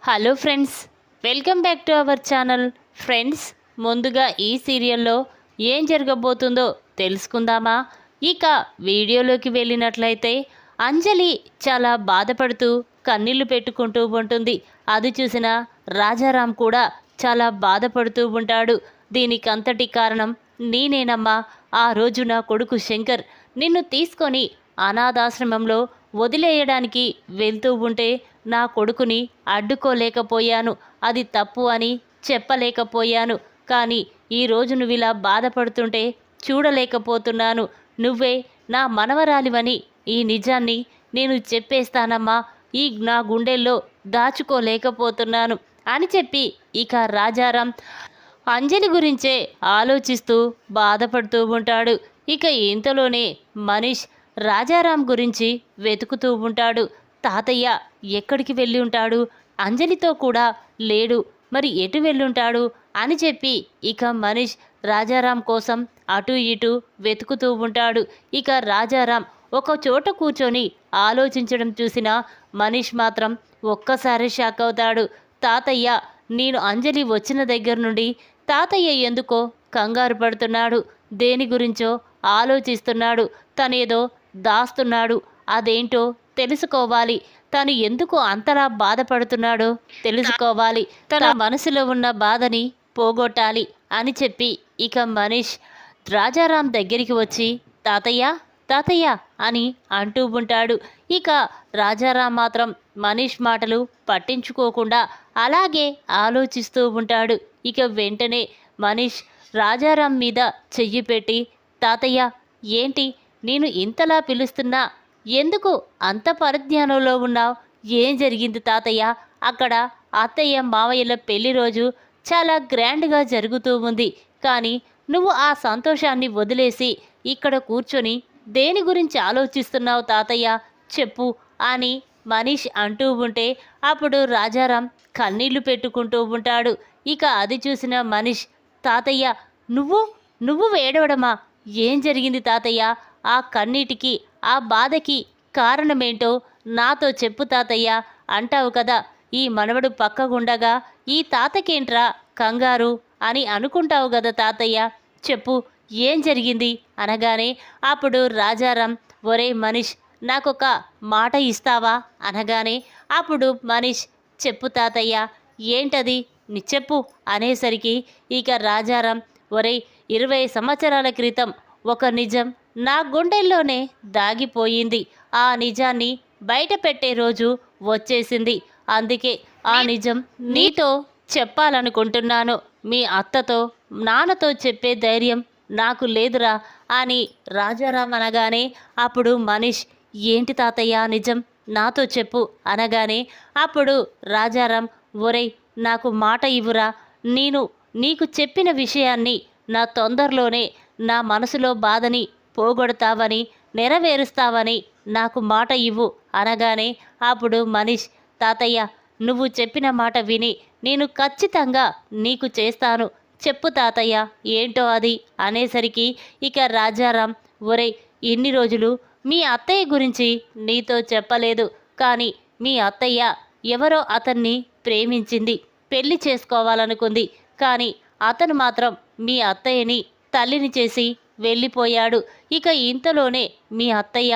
Hello friends, welcome back to our channel. Friends, ముందుగా ఈ సీరియల్లో ఏం జరగబోతుందో తెలుసుకుందామా? ఇక వీడియోలోకి వెళ్ళినట్లయితే అంజలి చాలా బాధపడుతూ కన్నీళ్లు పెట్టుకుంటూ ఉంటుంది. అది చూసిన రాజారాం కూడా చాలా బాధపడుతూ ఉంటాడు. దీనికంతటి కారణం నేనేనమ్మా. ఆ రోజు నా కొడుకు శంకర్ నిన్ను తీసుకొని అనాథాశ్రమంలో వదిలేయడానికి వెళ్తూ ఉంటే నా కొడుకుని అడ్డుకోలేకపోయాను. అది తప్పు అని చెప్పలేకపోయాను. కానీ ఈరోజు నువ్వు ఇలా బాధపడుతుంటే చూడలేకపోతున్నాను. నువ్వే నా మనవరాలివని ఈ నిజాన్ని నేను చెప్పేస్తానమ్మా. నా గుండెల్లో దాచుకోలేకపోతున్నాను అని చెప్పి ఇక రాజారాం అంజలి గురించే ఆలోచిస్తూ బాధపడుతూ ఉంటాడు. ఇక ఇంతలోనే మనీష్ రాజారాం గురించి వెతుకుతూ ఉంటాడు. తాతయ్య ఎక్కడికి వెళ్ళి ఉంటాడు? అంజలితో కూడా లేడు, మరి ఎటు వెళ్ళుంటాడు అని చెప్పి ఇక మనీష్ రాజారాం కోసం అటు ఇటు వెతుకుతూ ఉంటాడు. ఇక రాజారాం ఒక చోట కూర్చొని ఆలోచించడం చూసిన మనీష్ మాత్రం ఒక్కసారి షాక్ అవుతాడు. తాతయ్య, నేను అంజలి వచ్చిన దగ్గర నుండి తాతయ్య ఎందుకో కంగారు పడుతున్నాడు. దేని గురించో ఆలోచిస్తున్నాడు. తనేదో దాస్తున్నాడు. అదేంటో తెలుసుకోవాలి. తను ఎందుకు అంతలా బాధపడుతున్నాడో తెలుసుకోవాలి. తన మనసులో ఉన్న బాధని పోగొట్టాలి అని చెప్పి ఇక మనీష్ రాజారాం దగ్గరికి వచ్చి తాతయ్య తాతయ్య అని అంటూ ఉంటాడు. ఇక రాజారాం మాత్రం మనీష్ మాటలు పట్టించుకోకుండా అలాగే ఆలోచిస్తూ ఉంటాడు. ఇక వెంటనే మనీష్ రాజారాం మీద చెయ్యి పెట్టి తాతయ్య, ఏంటి నేను ఇంతలా పిలుస్తున్నా? ఎందుకు అంత పరిజ్ఞానంలో ఉన్నావు? ఏం జరిగింది తాతయ్య? అక్కడ అత్తయ్య మావయ్యల పెళ్లి రోజు చాలా గ్రాండ్గా జరుగుతూ ఉంది. కానీ నువ్వు ఆ సంతోషాన్ని వదిలేసి ఇక్కడ కూర్చొని దేని గురించి ఆలోచిస్తున్నావు తాతయ్య? చెప్పు అని మనీష్ అంటూ ఉంటే అప్పుడు రాజారాం కన్నీళ్లు పెట్టుకుంటూ ఉంటాడు. ఇక అది చూసిన మనీష్ తాతయ్య, నువ్వు ఏడవడమా? ఏం జరిగింది తాతయ్య? ఆ కన్నీటికి, ఆ బాధకి కారణమేంటో నాతో చెప్పు తాతయ్య. అంటావు కదా ఈ మనవడు పక్కగుండగా ఈ తాతకేంట్రా కంగారు అని అనుకుంటావు కదా తాతయ్య. చెప్పు, ఏం జరిగింది అనగానే అప్పుడు రాజారాం ఒరే మనీష్, నాకొక మాట ఇస్తావా అనగానే అప్పుడు మనీష్ చెప్పు తాతయ్య, ఏంటది చెప్పు అనేసరికి ఇక రాజారాం ఒరే 20 సంవత్సరాల క్రితం ఒక నిజం నా గుండెల్లోనే దాగిపోయింది. ఆ నిజాన్ని బయట పెట్టే రోజు వచ్చేసింది. అందుకే ఆ నిజం నీతో చెప్పాలనుకుంటున్నాను. మీ అత్తతో నాన్నతో చెప్పే ధైర్యం నాకు లేదురా అని రాజారాం అనగానే అప్పుడు మనీష్ ఏంటి తాతయ్య నిజం? నాతో చెప్పు అనగానే అప్పుడు రాజారాం ఒరేయ్, నాకు మాట ఇవ్వురా. నీకు చెప్పిన విషయాన్ని నా తొందరలోనే నా మనసులో బాధని పోగొడతావని, నెరవేరుస్తావని నాకు మాట ఇవ్వు అనగానే అప్పుడు మనీష్ తాతయ్య, నువ్వు చెప్పిన మాట విని నేను ఖచ్చితంగా నీకు చేస్తాను. చెప్పు తాతయ్య, ఏంటో అది అనేసరికి ఇక రాజారాం ఒరేయ్, ఇన్ని రోజులు మీ అత్తయ్య గురించి నీతో చెప్పలేదు. కానీ మీ అత్తయ్య ఎవరో అతన్ని ప్రేమించింది, పెళ్లి చేసుకోవాలనుకుంది. కానీ అతను మాత్రం మీ అత్తయ్యని తల్లిని చేసి వెళ్ళిపోయాడు. ఇక ఇంతలోనే మీ అత్తయ్య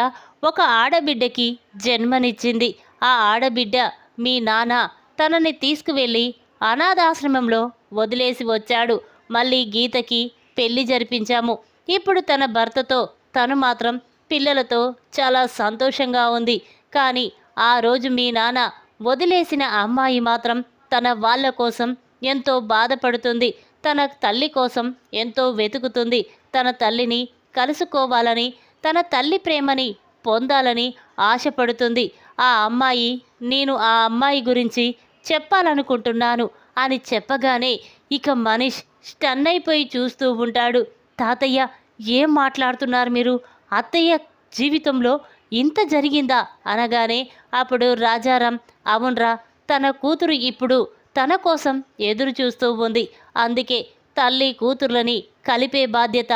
ఒక ఆడబిడ్డకి జన్మనిచ్చింది. ఆ ఆడబిడ్డ మీ నాన్న తనని తీసుకువెళ్ళి అనాథాశ్రమంలో వదిలేసి వచ్చాడు. మళ్ళీ గీతకి పెళ్లి జరిపించాము. ఇప్పుడు తన భర్తతో తను మాత్రం పిల్లలతో చాలా సంతోషంగా ఉంది. కానీ ఆ రోజు మీ నాన్న వదిలేసిన అమ్మాయి మాత్రం తన వాళ్ళ కోసం ఎంతో బాధపడుతుంది. తన తల్లి కోసం ఎంతో వెతుకుతుంది. తన తల్లిని కలుసుకోవాలని, తన తల్లి ప్రేమని పొందాలని ఆశపడుతుంది. ఆ అమ్మాయి, నేను ఆ అమ్మాయి గురించి చెప్పాలనుకుంటున్నాను అని చెప్పగానే ఇక మనీష్ స్టన్ అయిపోయి చూస్తూ ఉంటాడు. తాతయ్య, ఏం మాట్లాడుతున్నారు మీరు? అత్తయ్య జీవితంలో ఇంత జరిగిందా అనగానే అప్పుడు రాజారాం అవునరా, తన కూతురు ఇప్పుడు తన కోసం ఎదురు చూస్తూ ఉంది. అందుకే తల్లి కూతుర్లని కలిపే బాధ్యత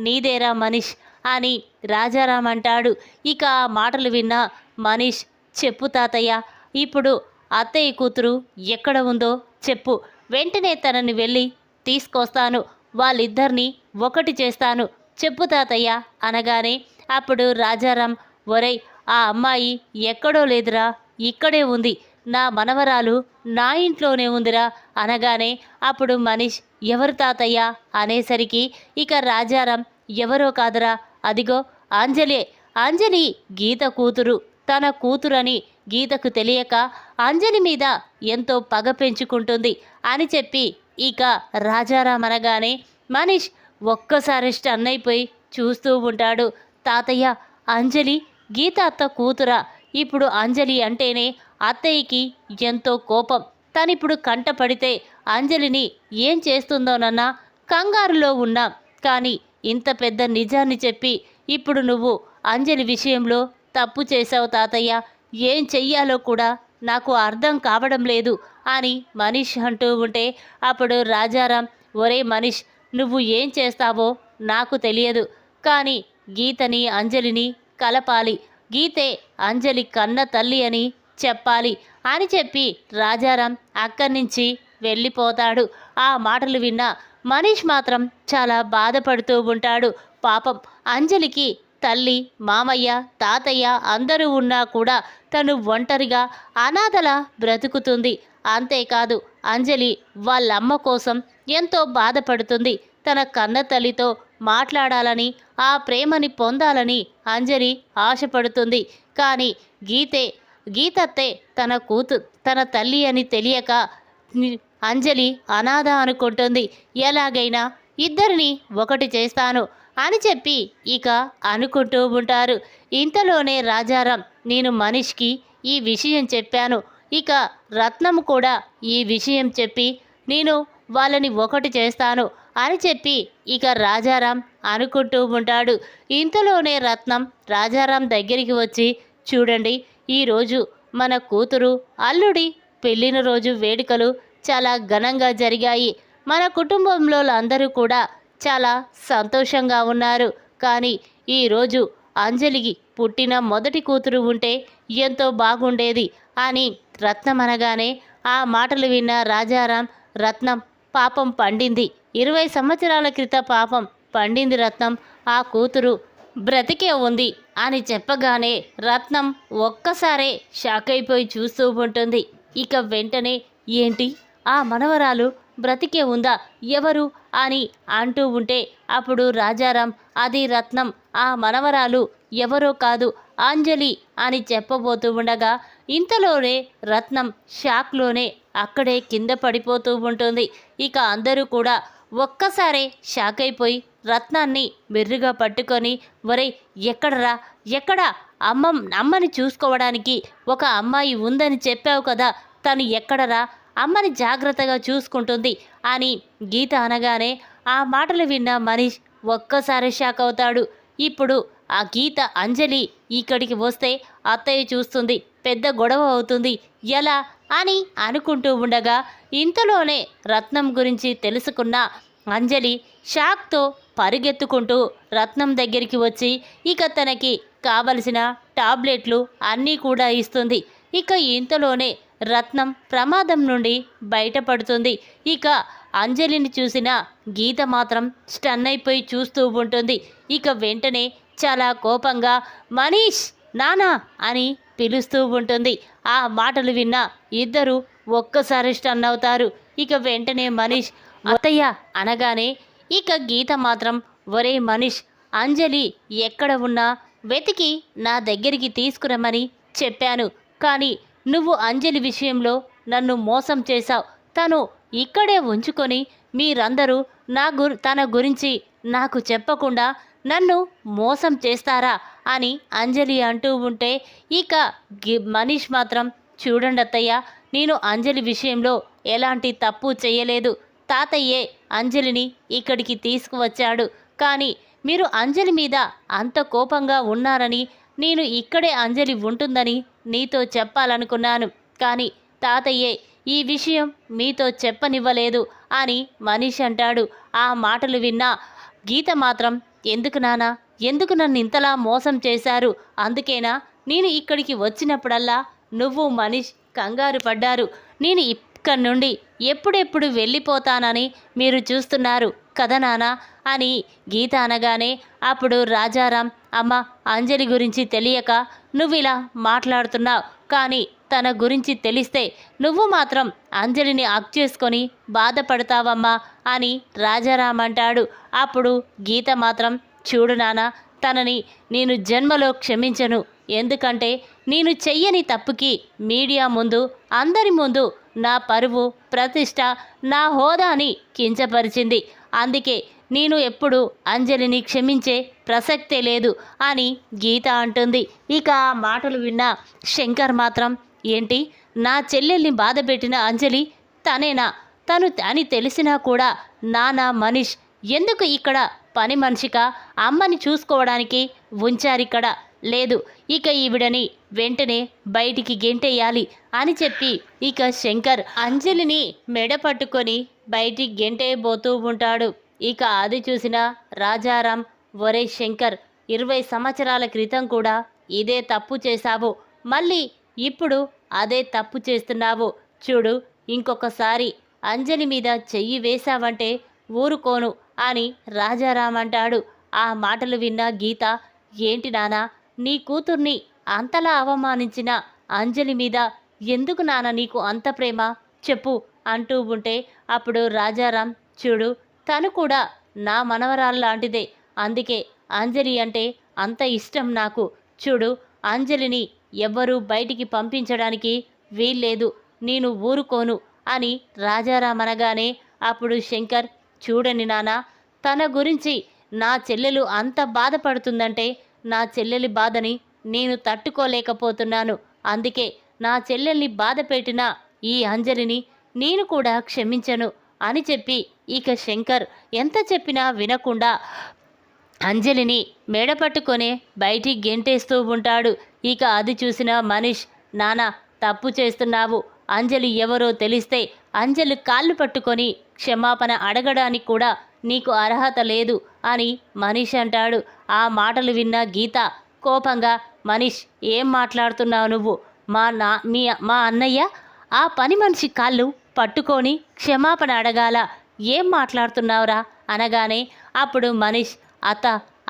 నీదేరా మనీష్ అని రాజారాం అంటాడు. ఇక ఆ మాటలు విన్న మనీష్ చెప్పు తాతయ్య, ఇప్పుడు అత్తయ్య కూతురు ఎక్కడ ఉందో చెప్పు, వెంటనే తనని వెళ్ళి తీసుకొస్తాను, వాళ్ళిద్దరినీ ఒకటి చేస్తాను, చెప్పు తాతయ్య అనగానే అప్పుడు రాజారాం, ఒరేయ్ ఆ అమ్మాయి ఎక్కడో లేదురా, ఇక్కడే ఉంది, నా మనవరాలు నా ఇంట్లోనే ఉందిరా అనగానే అప్పుడు మనీష్, ఎవరు తాతయ్య అనేసరికి ఇక రాజారాం, ఎవరో కాదురా, అదిగో అంజలి, అంజలి గీత కూతురు, తన కూతురని గీతకు తెలియక అంజలి మీద ఎంతో పగ పెంచుకుంటుంది అని చెప్పి ఇక రాజారాం అనగానే మనీష్ ఒక్కసారి స్టన్ అయిపోయి చూస్తూ ఉంటాడు. తాతయ్య, అంజలి గీత అత్త కూతురా? ఇప్పుడు అంజలి అంటేనే అత్తయ్యకి ఎంతో కోపం. తనిప్పుడు కంట పడితే అంజలిని ఏం చేస్తుందోనన్నా కంగారులో ఉన్నాం. కానీ ఇంత పెద్ద నిజాన్ని చెప్పి ఇప్పుడు నువ్వు అంజలి విషయంలో తప్పు చేశావు తాతయ్య, ఏం చెయ్యాలో కూడా నాకు అర్థం కావడం లేదు అని మనీష్ అంటూ ఉంటే అప్పుడు రాజారాం, ఒరే మనీష్, నువ్వు ఏం చేస్తావో నాకు తెలియదు, కానీ గీతని అంజలిని కలపాలి, గీతే అంజలి కన్న తల్లి అని చెప్పాలి అని చెప్పి రాజారాం అక్కడి నుంచి వెళ్ళిపోతాడు. ఆ మాటలు విన్న మనీష్ మాత్రం చాలా బాధపడుతూ ఉంటాడు. పాపం అంజలికి తల్లి, మామయ్య, తాతయ్య అందరూ ఉన్నా కూడా తను ఒంటరిగా అనాథలా బ్రతుకుతుంది. అంతేకాదు అంజలి వాళ్ళమ్మ కోసం ఎంతో బాధపడుతుంది. తన కన్న తల్లితో మాట్లాడాలని, ఆ ప్రేమని పొందాలని అంజలి ఆశపడుతుంది. కానీ గీతత్తే తన తల్లి అని తెలియక అంజలి అనాథ అనుకుంటుంది. ఎలాగైనా ఇద్దరిని ఒకటి చేస్తాను అని చెప్పి ఇక అనుకుంటూ ఉంటారు. ఇంతలోనే రాజారాం, నేను మనీష్కి ఈ విషయం చెప్పాను, ఇక రత్నం కూడా ఈ విషయం చెప్పి నేను వాళ్ళని ఒకటి చేస్తాను అని చెప్పి ఇక రాజారాం అనుకుంటూ ఉంటాడు. ఇంతలోనే రత్నం రాజారాం దగ్గరికి వచ్చి, చూడండి, ఈరోజు మన కూతురు అల్లుడి పెళ్ళిన రోజు వేడుకలు చాలా ఘనంగా జరిగాయి. మన కుటుంబంలో అందరూ కూడా చాలా సంతోషంగా ఉన్నారు. కానీ ఈరోజు అంజలికి పుట్టిన మొదటి కూతురు ఉంటే ఎంతో బాగుండేది అని రత్నం అనగానే ఆ మాటలు విన్న రాజారాం, రత్నం పాపం పండింది, 20 సంవత్సరాల క్రితం పాపం పండింది రత్నం, ఆ కూతురు బ్రతికే ఉంది అని చెప్పగానే రత్నం ఒక్కసారే షాక్ అయిపోయి చూస్తూ ఉంటుంది. ఇక వెంటనే, ఏంటి ఆ మనవరాలు బ్రతికే ఉందా, ఎవరు అని అంటూ ఉంటే అప్పుడు రాజారాం, అది రత్నం, ఆ మనవరాలు ఎవరో కాదు అంజలి అని చెప్పబోతూ ఉండగా ఇంతలోనే రత్నం షాక్లోనే అక్కడే కింద పడిపోతూ ఉంటుంది. ఇక అందరూ కూడా ఒక్కసారే షాక్ అయిపోయి రత్నాన్ని మెర్రుగా పట్టుకొని, ఒరేయ్ ఎక్కడరా, ఎక్కడ అమ్మని చూసుకోవడానికి ఒక అమ్మాయి ఉందని చెప్పావు కదా, తను ఎక్కడరా, అమ్మని జాగ్రత్తగా చూసుకుంటుంది అని గీత అనగానే ఆ మాటలు విన్న మనీష్ ఒక్కసారి షాక్ అవుతాడు. ఇప్పుడు ఆ గీత అంజలి ఇక్కడికి వస్తే అత్తయ్య చూస్తుంది, పెద్ద గొడవ అవుతుంది, ఎలా అని అనుకుంటూ ఉండగా ఇంతలోనే రత్నం గురించి తెలుసుకున్న అంజలి షాక్తో పరిగెత్తుకుంటూ రత్నం దగ్గరికి వచ్చి ఇక తనకి కావలసిన టాబ్లెట్లు అన్నీ కూడా ఇస్తుంది. ఇక ఇంతలోనే రత్నం ప్రమాదం నుండి బయటపడుతుంది. ఇక అంజలిని చూసిన గీత మాత్రం స్టన్ అయిపోయి చూస్తూ ఉంటుంది. ఇక వెంటనే చాలా కోపంగా మనీష్, నానా అని పిలుస్తూ ఉంటుంది. ఆ మాటలు విన్న ఇద్దరు ఒక్కసారి స్టన్ అవుతారు. ఇక వెంటనే మనీష్, అత్తయ్య అనగానే ఇక గీత మాత్రం, ఒరే మనీష్, అంజలి ఎక్కడ ఉన్నా వెతికి నా దగ్గరికి తీసుకురమ్మని చెప్పాను, కానీ నువ్వు అంజలి విషయంలో నన్ను మోసం చేశావు, తను ఇక్కడే ఉంచుకొని మీరందరూ తన గురించి నాకు చెప్పకుండా నన్ను మోసం చేస్తారా అని అంజలి అంటూ ఉంటే ఇక మనీష్ మాత్రం, చూడండి అత్తయ్య, నేను అంజలి విషయంలో ఎలాంటి తప్పు చేయలేదు, తాతయ్యే అంజలిని ఇక్కడికి తీసుకువచ్చాడు, కానీ మీరు అంజలి మీద అంత కోపంగా ఉన్నారని నేను ఇక్కడే అంజలి ఉంటుందని నీతో చెప్పాలనుకున్నాను, కానీ తాతయ్యే ఈ విషయం మీతో చెప్పనివ్వలేదు అని మనీష్ అంటాడు. ఆ మాటలు విన్న గీత మాత్రం, ఎందుకు నానా, ఎందుకు నన్ను ఇంతలా మోసం చేశారు, అందుకేనా నేను ఇక్కడికి వచ్చినప్పుడల్లా నువ్వు మనీష్ కంగారు పడ్డారు. నేను ఇక్కడి నుండి ఎప్పుడెప్పుడు వెళ్ళిపోతానని మీరు చూస్తున్నారు కదా నాన్న అని గీత అనగానే అప్పుడు రాజారాం, అమ్మ అంజలి గురించి తెలియక నువ్విలా మాట్లాడుతున్నావు, కానీ తన గురించి తెలిస్తే నువ్వు మాత్రం అంజలిని హగ్ చేసుకొని బాధపడతావమ్మా అని రాజారాం అంటాడు. అప్పుడు గీత మాత్రం, చూడు నాన్న, తనని నేను జన్మలో క్షమించను. ఎందుకంటే నేను చెయ్యని తప్పుకి మీడియా ముందు, అందరి ముందు నా పరువు, ప్రతిష్ట, నా హోదాని కించపరిచింది. అందుకే నేను ఎప్పుడు అంజలిని క్షమించే ప్రసక్తే లేదు అని గీత అంటుంది. ఇక ఆ మాటలు విన్న శంకర్ మాత్రం, ఏంటి, నా చెల్లెల్ని బాధపెట్టిన అంజలి తనేనా? తను అని తెలిసినా కూడా నాన్న మనీష్ ఎందుకు ఇక్కడ పని మనిషిగా అమ్మని చూసుకోవడానికి ఉంచారిక్కడ? లేదు, ఇక ఈవిడని వెంటనే బయటికి గెంటేయాలి అని చెప్పి ఇక శంకర్ అంజలిని మెడ పట్టుకొని బయటికి గెంటేయబోతూ ఉంటాడు. ఇక అది చూసిన రాజారాం, ఒరే శంకర్, 20 సంవత్సరాల క్రితం కూడా ఇదే తప్పు చేశావు, మళ్ళీ ఇప్పుడు అదే తప్పు చేస్తున్నావు. చూడు, ఇంకొకసారి అంజలి మీద చెయ్యి వేశావంటే ఊరుకోను అని రాజారాం అంటాడు. ఆ మాటలు విన్న గీత, ఏంటి నానా, నీ కూతుర్ని అంతలా అవమానించిన అంజలి మీద ఎందుకు నాన్న నీకు అంత ప్రేమ చెప్పు అంటూ ఉంటే అప్పుడు రాజారాం, చూడు, తను కూడా నా మనవరాల్లాంటిదే, అందుకే అంజలి అంటే అంత ఇష్టం నాకు. చూడు, అంజలిని ఎవ్వరూ బయటికి పంపించడానికి వీల్లేదు, నేను ఊరుకోను అని రాజారాం అనగానే అప్పుడు శంకర్, చూడండి నాన్న, తన గురించి నా చెల్లెలు అంత బాధపడుతుందంటే నా చెల్లెలి బాధని నేను తట్టుకోలేకపోతున్నాను. అందుకే నా చెల్లెల్ని బాధ పెట్టిన ఈ అంజలిని నేను కూడా క్షమించను అని చెప్పి ఇక శంకర్ ఎంత చెప్పినా వినకుండా అంజలిని మెడపట్టుకొనే బయటికి గెంటేస్తూ ఉంటాడు. ఇక అది చూసిన మనీష్, నాన్న, తప్పు చేస్తున్నావు, అంజలి ఎవరో తెలిస్తే అంజలి కాళ్ళు పట్టుకొని క్షమాపణ అడగడానికి కూడా నీకు అర్హత లేదు అని మనీష్ అంటాడు. ఆ మాటలు విన్న గీత కోపంగా, మనీష్, ఏం మాట్లాడుతున్నావు నువ్వు? మా అన్నయ్య ఆ పని మనిషి కాళ్ళు పట్టుకొని క్షమాపణ అడగాల? ఏం మాట్లాడుతున్నావురా అనగానే అప్పుడు మనీష్, అత్త,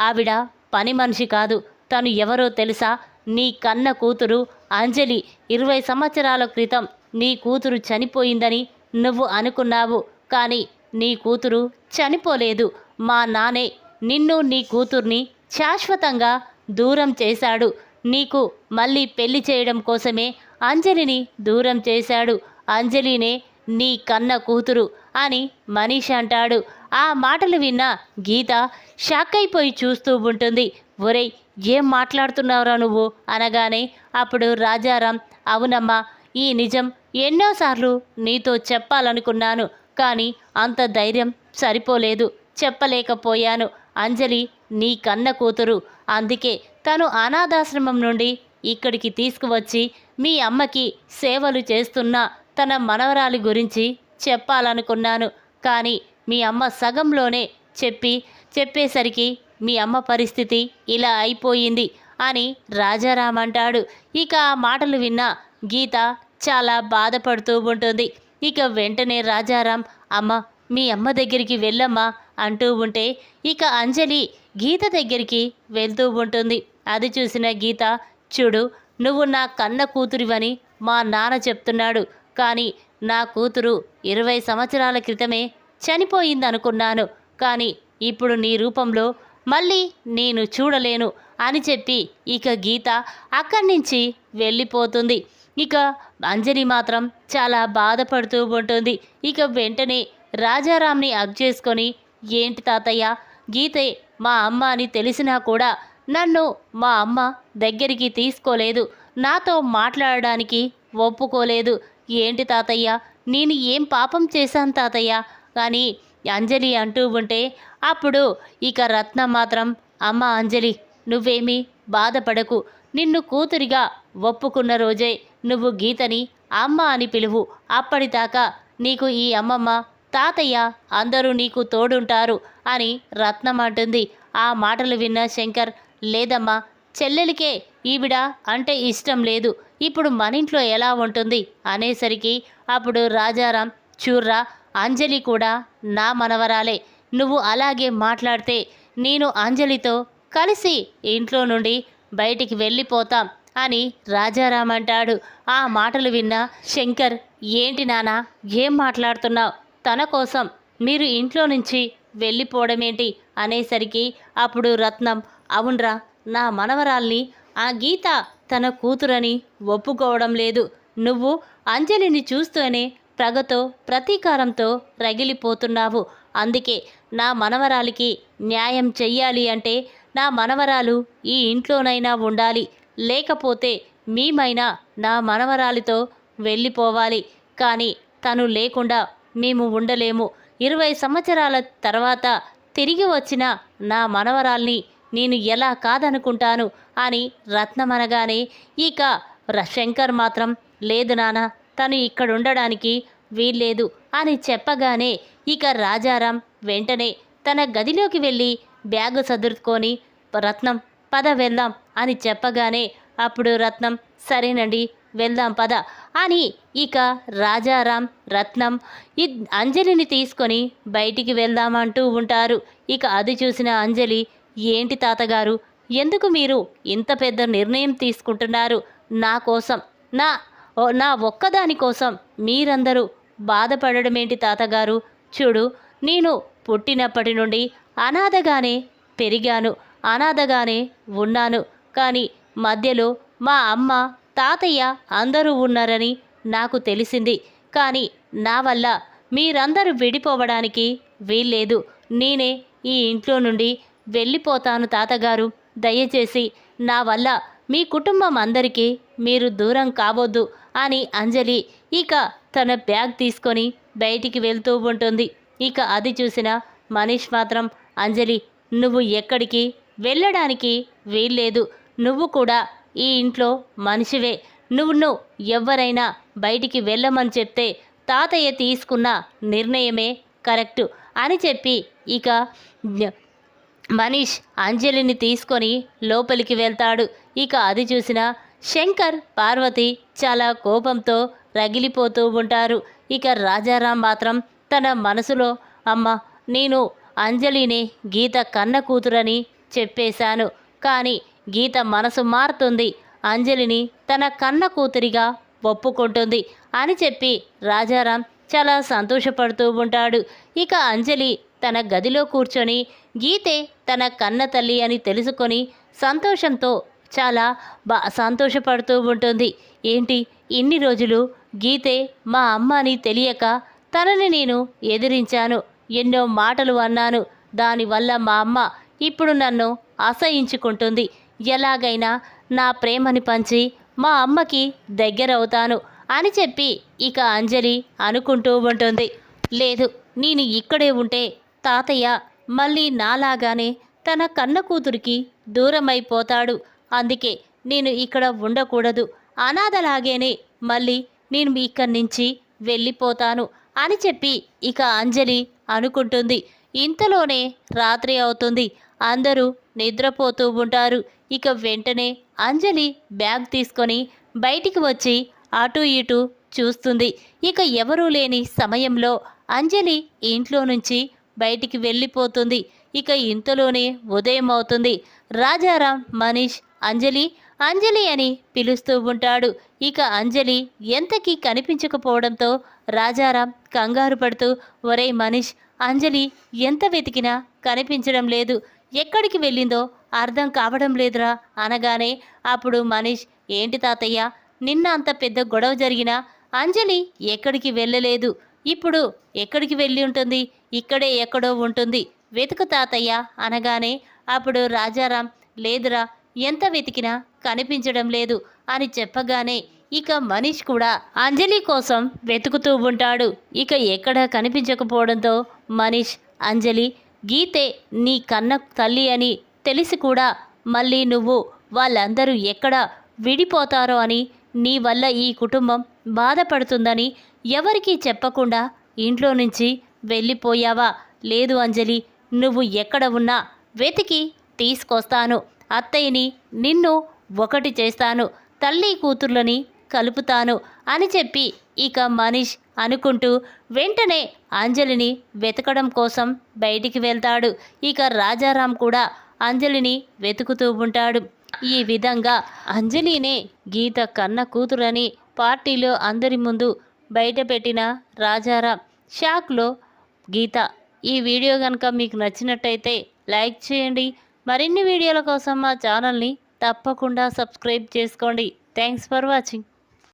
ఆవిడ పని మనిషి కాదు, తను ఎవరో తెలుసా? నీ కన్న కూతురు అంజలి. 20 సంవత్సరాల క్రితం నీ కూతురు చనిపోయిందని నువ్వు అనుకున్నావు, కానీ నీ కూతురు చనిపోలేదు. మా నానే నిన్ను, నీ కూతుర్ని శాశ్వతంగా దూరం చేశాడు. నీకు మళ్ళీ పెళ్లి చేయడం కోసమే అంజలిని దూరం చేశాడు. అంజలినే నీ కన్న కూతురు అని మనీష్ అంటాడు. ఆ మాటలు విన్న గీత షాక్ అయిపోయి చూస్తూ ఉంటుంది. ఒరేయ్, ఏం మాట్లాడుతున్నావురా నువ్వు అనగానే అప్పుడు రాజారాం, అవునమ్మా, ఈ నిజం ఎన్నోసార్లు నీతో చెప్పాలనుకున్నాను, కానీ అంత ధైర్యం సరిపోలేదు, చెప్పలేకపోయాను. అంజలి నీ కన్న కూతురు, అందుకే తను అనాథాశ్రమం నుండి ఇక్కడికి తీసుకువచ్చి మీ అమ్మకి సేవలు చేస్తున్న తన మనవరాలి గురించి చెప్పాలనుకున్నాను, కానీ మీ అమ్మ సగంలోనే చెప్పేసరికి మీ అమ్మ పరిస్థితి ఇలా అయిపోయింది అని రాజారాం అంటాడు. ఇక ఆ మాటలు విన్న గీత చాలా బాధపడుతూ ఉంటుంది. ఇక వెంటనే రాజారాం, అమ్మ, మీ అమ్మ దగ్గరికి వెళ్ళమ్మా అంటూ ఉంటే ఇక అంజలి గీత దగ్గరికి వెళ్తూ ఉంటుంది. అది చూసిన గీత, చూడు, నువ్వు నా కన్న కూతురివని మా నాన్న చెప్తున్నాడు, కానీ నా కూతురు 20 సంవత్సరాల క్రితమే చనిపోయిందనుకున్నాను, కానీ ఇప్పుడు నీ రూపంలో మళ్ళీ నేను చూడలేను అని చెప్పి ఇక గీత అక్కడి నుంచి వెళ్ళిపోతుంది. ఇక అంజలి మాత్రం చాలా బాధపడుతూ ఉంటుంది. ఇక వెంటనే రాజారాంని హగ్ చేసుకొని, ఏంటి తాతయ్య, గీతే మా అమ్మ అని తెలిసినా కూడా నన్ను మా అమ్మ దగ్గరికి తీసుకోలేదు, నాతో మాట్లాడడానికి ఒప్పుకోలేదు. ఏంటి తాతయ్య, నేను ఏం పాపం చేశాను తాతయ్య అని అంజలి అంటూ ఉంటే అప్పుడు ఇక రత్న మాత్రం, అమ్మ అంజలి, నువ్వేమీ బాధపడకు, నిన్ను కూతురిగా ఒప్పుకున్న రోజే నువ్వు గీతని అమ్మ అని పిలువు, అప్పటిదాకా నీకు ఈ అమ్మమ్మ, తాతయ్య అందరూ నీకు తోడుంటారు అని రత్నం అంటుంది. ఆ మాటలు విన్న శంకర్, లేదమ్మా, చెల్లెలికే ఈవిడ అంటే ఇష్టం లేదు, ఇప్పుడు మన ఇంట్లో ఎలా ఉంటుంది అనేసరికి అప్పుడు రాజారాం, చూర్రా, అంజలి కూడా నా మనవరాలే, నువ్వు అలాగే మాట్లాడితే నేను అంజలితో కలిసి ఇంట్లో నుండి బయటికి వెళ్ళిపోతాం అని రాజారాం అంటాడు. ఆ మాటలు విన్న శంకర్, ఏంటి నానా, ఏం మాట్లాడుతున్నావు? తన కోసం మీరు ఇంట్లో నుంచి వెళ్ళిపోవడమేంటి అనేసరికి అప్పుడు రత్నం, అవునరా, నా మనవరాల్ని ఆ గీత తన కూతురని ఒప్పుకోవడం లేదు. నువ్వు అంజలిని చూస్తూనే పగతో ప్రతీకారంతో రగిలిపోతున్నావు. అందుకే నా మనవరాలికి న్యాయం చెయ్యాలి అంటే నా మనవరాలు ఈ ఇంట్లోనైనా ఉండాలి, లేకపోతే మేమైనా నా మనవరాలితో వెళ్ళిపోవాలి. కానీ తను లేకుండా మేము ఉండలేము. 20 సంవత్సరాల తర్వాత తిరిగి వచ్చిన నా మనవరాల్ని నేను ఎలా కాదనుకుంటాను అని రత్నమనగానే ఇక శంకర్ మాత్రం, లేదు నాన్న, తను ఇక్కడ ఉండడానికి వీల్లేదు అని చెప్పగానే ఇక రాజారాం వెంటనే తన గదిలోకి వెళ్ళి బ్యాగు సదురుకొని, రత్నం పద వెళ్దాం అని చెప్పగానే అప్పుడు రత్నం, సరేనండి వెళ్దాం పద అని ఇక రాజారాం రత్నం అంజలిని తీసుకొని బయటికి వెళ్దామంటూ ఉంటారు. ఇక అది చూసిన అంజలి, ఏంటి తాతగారు, ఎందుకు మీరు ఇంత పెద్ద నిర్ణయం తీసుకుంటున్నారు? నా కోసం, నా ఒక్కదాని కోసం మీరందరూ బాధపడడమేంటి తాతగారు? చూడు, నేను పుట్టినప్పటి నుండి అనాథగానే పెరిగాను, అనాథగానే ఉన్నాను. కానీ మధ్యలో మా అమ్మ, తాతయ్య అందరూ ఉన్నారని నాకు తెలిసింది. కానీ నా వల్ల మీరందరూ విడిపోవడానికి వీల్లేదు. నేనే ఈ ఇంట్లో నుండి వెళ్ళిపోతాను తాతగారు. దయచేసి నా వల్ల మీ కుటుంబం అందరికీ మీరు దూరం కావద్దు అని అంజలి ఇక తన బ్యాగ్ తీసుకొని బయటికి వెళ్తూ ఉంటుంది. ఇక అది చూసిన మనీష్ మాత్రం, అంజలి, నువ్వు ఎక్కడికి వెళ్ళడానికి వీల్లేదు. నువ్వు కూడా ఈ ఇంట్లో మనిషివే. నువ్వు ఎవరైనా బయటికి వెళ్ళమని చెప్తే తాతయ్య తీసుకున్న నిర్ణయమే కరెక్టు అని చెప్పి ఇక మనీష్ అంజలిని తీసుకొని లోపలికి వెళ్తాడు. ఇక అది చూసిన శంకర్, పార్వతి చాలా కోపంతో రగిలిపోతూ ఉంటారు. ఇక రాజారాం మాత్రం తన మనసులో, అమ్మ, నేను అంజలిని గీత కన్న కూతురని చెప్పేశాను. కానీ గీత మనసు మారుతుంది, అంజలిని తన కన్న కూతురిగా ఒప్పుకుంటుంది అని చెప్పి రాజారాం చాలా సంతోషపడుతూ ఉంటాడు. ఇక అంజలి తన గదిలో కూర్చొని గీతే తన కన్న తల్లి అని తెలుసుకొని సంతోషంతో చాలా సంతోషపడుతూ ఉంటుంది. ఏంటి, ఇన్ని రోజులు గీతే మా అమ్మ అని తెలియక తనని నేను ఎదిరించాను, ఎన్నో మాటలు అన్నాను. దానివల్ల మా అమ్మ ఇప్పుడు నన్ను అసహించుకుంటుంది. ఎలాగైనా నా ప్రేమని పంచి మా అమ్మకి దగ్గరవుతాను అని చెప్పి ఇక అంజలి అనుకుంటూ ఉంటుంది. లేదు, నేను ఇక్కడే ఉంటే తాతయ్య మళ్ళీ నాలాగానే తన కన్న కూతురికి దూరమైపోతాడు. అందుకే నేను ఇక్కడ ఉండకూడదు. అనాథలాగేనే మళ్ళీ నేను ఇక్కడి నుంచి వెళ్ళిపోతాను అని చెప్పి ఇక అంజలి అనుకుంటుంది. ఇంతలోనే రాత్రి అవుతుంది. అందరూ నిద్రపోతూ ఉంటారు. ఇక వెంటనే అంజలి బ్యాగ్ తీసుకొని బయటికి వచ్చి అటు ఇటు చూస్తుంది. ఇక ఎవరూ లేని సమయంలో అంజలి ఇంట్లో నుంచి బయటికి వెళ్ళిపోతుంది. ఇక ఇంతలోనే ఉదయం అవుతుంది. రాజారాం మనీష్ అంజలి అంజలి అని పిలుస్తూ ఉంటాడు. ఇక అంజలి ఎంతకీ కనిపించకపోవడంతో రాజారాం కంగారు పడుతూ, ఒరే మనీష్, అంజలి ఎంత వెతికినా కనిపించడం లేదు, ఎక్కడికి వెళ్ళిందో అర్థం కావడం లేదురా అనగానే అప్పుడు మనీష్, ఏంటి తాతయ్య, నిన్న అంత పెద్ద గొడవ జరిగినా అంజలి ఎక్కడికి వెళ్ళలేదు. ఇప్పుడు ఎక్కడికి వెళ్ళి ఉంటుంది? ఇక్కడే ఎక్కడో ఉంటుంది, వెతుకు తాతయ్య అనగానే అప్పుడు రాజారాం, లేదురా, ఎంత వెతికినా కనిపించడం లేదు అని చెప్పగానే ఇక మనీష్ కూడా అంజలి కోసం వెతుకుతూ ఉంటాడు. ఇక ఎక్కడ కనిపించకపోవడంతో మనీష్, అంజలి గీతే నీ కన్న తల్లి అని తెలిసి కూడా మళ్ళీ నువ్వు వాళ్ళందరూ ఎక్కడ విడిపోతారో అని, నీ వల్ల ఈ కుటుంబం బాధపడుతుందని ఎవరికీ చెప్పకుండా ఇంట్లో నుంచి వెళ్ళిపోయావా? లేదు అంజలి, నువ్వు ఎక్కడ ఉన్నా వెతికి తీసుకొస్తాను అత్తయ్యని నిన్ను ఒకటి చేస్తాను, తల్లి కూతుర్లని కలుపుతాను అని చెప్పి ఇక మనీష్ అనుకుంటూ వెంటనే అంజలిని వెతకడం కోసం బయటికి వెళ్తాడు. ఇక రాజారాం కూడా అంజలిని వెతుకుతూ ఉంటాడు. ఈ విధంగా అంజలినే గీత కన్న కూతురని పార్టీలో అందరి ముందు బయటపెట్టిన రాజారాం షాక్లో గీత. ఈ వీడియో కనుక మీకు నచ్చినట్టయితే లైక్ చేయండి. మరిన్ని వీడియోల కోసం మా ఛానల్ని తప్పకుండా సబ్స్క్రైబ్ చేసుకోండి. Thanks for watching.